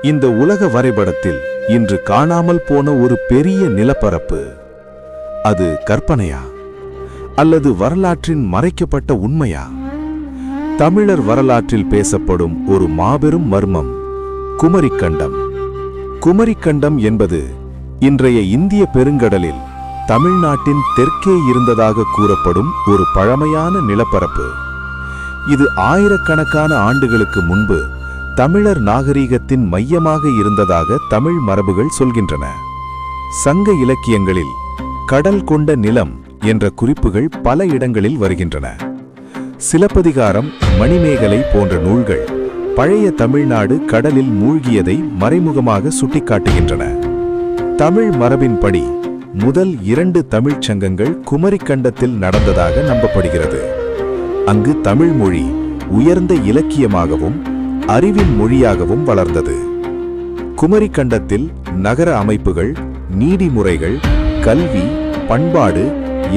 இந்த உலக வரைபடத்தில் இன்று காணாமல் போன ஒரு பெரிய நிலப்பரப்பு. அது கற்பனையா அல்லது வரலாற்றின் மறைக்கப்பட்ட உண்மையா? தமிழர் வரலாற்றில் பேசப்படும் ஒரு மாபெரும் மர்மம் குமரிக்கண்டம். குமரிக்கண்டம் என்பது இன்றைய இந்திய பெருங்கடலில் தமிழ்நாட்டின் தெற்கே இருந்ததாக கூறப்படும் ஒரு பழமையான நிலப்பரப்பு. இது ஆயிரக்கணக்கான ஆண்டுகளுக்கு முன்பு தமிழர் நாகரீகத்தின் மையமாக இருந்ததாக தமிழ் மரபுகள் சொல்கின்றன. சங்க இலக்கியங்களில் கடல் கொண்ட நிலம் என்ற குறிப்புகள் பல இடங்களில் வருகின்றன. சிலப்பதிகாரம், மணிமேகலை போன்ற நூல்கள் பழைய தமிழ்நாடு கடலில் மூழ்கியதை மறைமுகமாக சுட்டிக்காட்டுகின்றன. தமிழ் மரபின்படி முதல் 2 தமிழ்ச் சங்கங்கள் குமரிக்கண்டத்தில் நடந்ததாக நம்பப்படுகிறது. அங்கு தமிழ் மொழி உயர்ந்த இலக்கியமாகவும் அறிவின் மொழியாகவும் வளர்ந்தது. குமரிக்கண்டத்தில் நகர அமைப்புகள், நீதிமுறைகள், கல்வி, பண்பாடு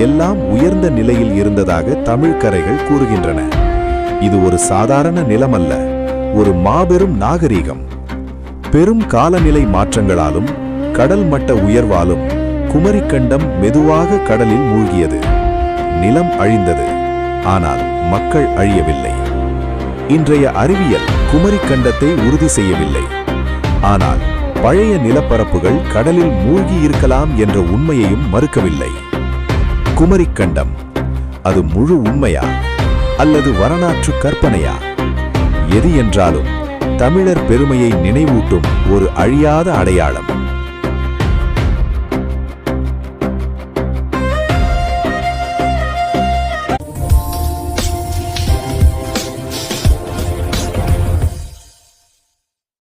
எல்லாம் உயர்ந்த நிலையில் இருந்ததாக தமிழ்கரைகள் கூறுகின்றன. இது ஒரு சாதாரண நிலமல்ல, ஒரு மாபெரும் நாகரீகம். பெரும் காலநிலை மாற்றங்களாலும் கடல் மட்ட உயர்வாலும் குமரிக்கண்டம் மெதுவாக கடலில் மூழ்கியது. நிலம் அழிந்தது, ஆனால் மக்கள் அழியவில்லை. இன்றைய அறிவியல் குமரிக்கண்டத்தை உறுதி செய்யவில்லை, ஆனால் பழைய நிலப்பரப்புகள் கடலில் மூழ்கி இருக்கலாம் என்ற உண்மையையும் மறுக்கவில்லை. குமரிக்கண்டம் அது முழு உண்மையா அல்லது வரலாற்று கற்பனையா? எது என்றாலும் தமிழர் பெருமையை நினைவூட்டும் ஒரு அழியாத அடையாளம்.